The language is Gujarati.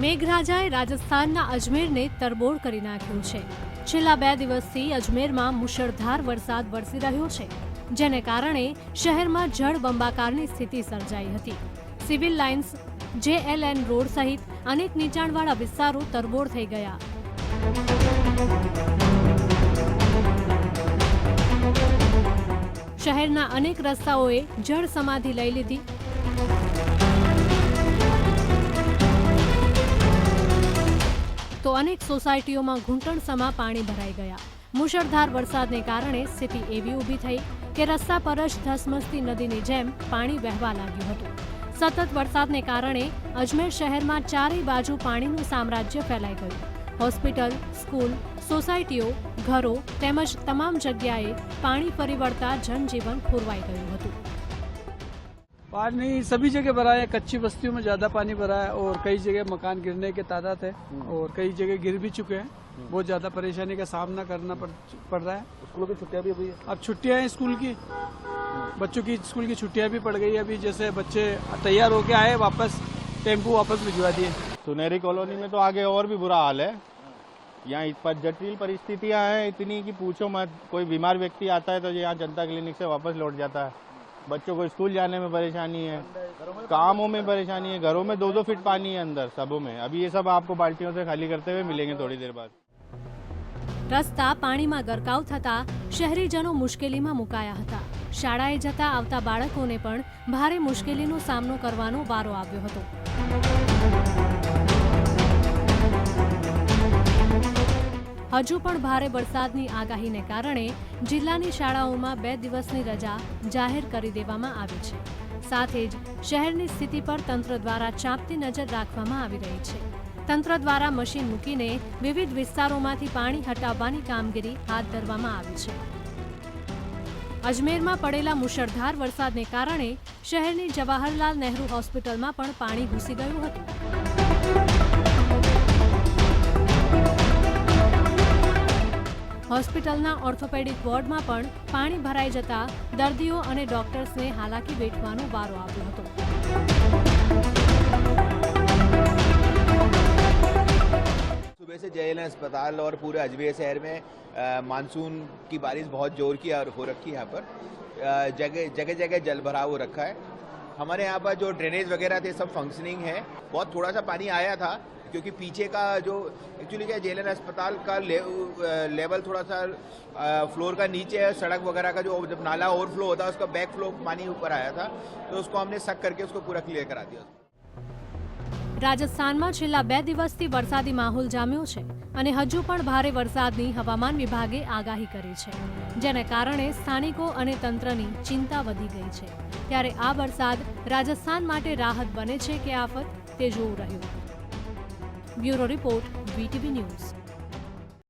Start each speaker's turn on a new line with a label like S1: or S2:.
S1: મેઘરાજાએ રાજસ્થાનના અજમેરને તરબોળ કરી નાખ્યું છે। છેલ્લા 2 દિવસથી અજમેરમાં મુશળધાર વરસાદ વરસી રહ્યો છે, જેને કારણે શહેરમાં જળબંબાકારની સ્થિતિ સર્જાઈ હતી। સિવિલ લાઇન્સ, JLN રોડ સહિત અનેક નીચાણવાળા વિસ્તારો તરબોળ થઈ ગયા। શહેરના અનેક રસ્તાઓએ જળ સમાધિ લઈ લીધી। તો અનેક સોસાયટીઓમાં ઘૂંટણસમા પાણી ભરાઈ ગયા। મુશળધાર વરસાદને કારણે સ્થિતિ એવી ઊભી થઈ કે રસ્તા પર જ ધસમસતી નદીની જેમ પાણી વહેવા લાગ્યું હતું। સતત વરસાદને કારણે અજમેર શહેરમાં ચારેય બાજુ પાણીનું સામ્રાજ્ય ફેલાઈ ગયું। હોસ્પિટલ, સ્કૂલ, સોસાયટીઓ, ઘરો તેમજ તમામ જગ્યાએ પાણી ફરી વળતા જનજીવન ખોરવાઈ ગયું હતું।
S2: पानी सभी जगह भरा है। कच्ची बस्तियों में ज्यादा पानी भरा है और कई जगह मकान गिरने के तादाद है और कई जगह गिर भी चुके हैं। बहुत ज्यादा परेशानी का सामना करना पड़ रहा है।
S3: स्कूलों की छुट्टियां भी हुई है।
S2: अब छुट्टियां हैं स्कूल की, बच्चों की स्कूल की छुट्टियां भी पड़ गई। अभी जैसे बच्चे तैयार होके आए, वापस टेम्पो वापस भिजवा दिए।
S3: सुनहरी कॉलोनी में तो आगे और भी बुरा हाल है। यहाँ इस पर जटिल परिस्थितियाँ हैं इतनी कि पूछो मत। कोई बीमार व्यक्ति आता है तो यहाँ जनता क्लिनिक से वापस लौट जाता है। बच्चों को स्कूल जाने में परेशानी है, कामों में परेशानी है, घरों में 2-2 फीट पानी है अंदर सबों में। अभी ये सब आपको बाल्टियों से खाली करते हुए मिलेंगे थोड़ी देर बाद।
S1: रस्ता पाણીમાં ગરકાવ થતા શહેરીજનો મુશ્કેલીમાં મુકાયા હતા। શાળાએ જતા આવતા બાળકોને પણ ભારે મુશ્કેલીનો સામનો કરવાનો વારો આવ્યો હતો। હજુ પણ ભારે વરસાદની આગાહીને કારણે જિલ્લાની શાળાઓમાં 2 દિવસની રજા જાહેર કરી દેવામાં આવી છે। સાથે જ શહેરની સ્થિતિ પર તંત્ર દ્વારા ચાંપતી નજર રાખવામાં આવી રહી છે। તંત્ર દ્વારા મશીન મૂકીને વિવિધ વિસ્તારોમાંથી પાણી હટાવવાની કામગીરી હાથ ધરવામાં આવી છે। અજમેરમાં પડેલા મુશળધાર વરસાદને કારણે શહેરની જવાહરલાલ નહેરુ હોસ્પિટલમાં પણ પાણી ઘૂસી ગયું હતું। હોસ્પિટલના ઓર્થોપેડિક વોર્ડમાં પણ પાણી ભરાઈ જતા દર્દીઓ અને ડોક્ટર્સને હાલાકી વેઠવાનો વારો આવ્યો હતો।
S4: सुबह से JLN अस्पताल और पूरे अजमेर शहर में मानसून की बारिश बहुत जोर की हो रखी है। यहाँ पर जगह जगह जल भराव हो रखा है। हमारे यहाँ पर जो ड्रेनेज वगैरह थे सब फंक्शनिंग है। बहुत थोड़ा सा पानी आया था क्योंकि पीछे का जो एक्चुअली क्या JLN अस्पताल का लेवल थोड़ा सा फ्लोर का नीचे है। सड़क वगैरह का जो जब नाला ओवरफ्लो होता है उसका बैक फ्लो पानी ऊपर आया था, तो उसको हमने सक करके उसको पूरा क्लियर करा दिया।
S1: રાજસ્થાનમાં છેલ્લા 2 દિવસથી વરસાદી માહોલ જામ્યો છે અને હજુ પણ ભારે વરસાદની હવામાન વિભાગે આગાહી કરી છે, જેને કારણે સ્થાનિકો અને તંત્રની ચિંતા વધી ગઈ છે। ત્યારે આ વરસાદ રાજસ્થાન માટે રાહત બને છે કે આફત, તે જોવું રહ્યું। Bureau report, VTV news.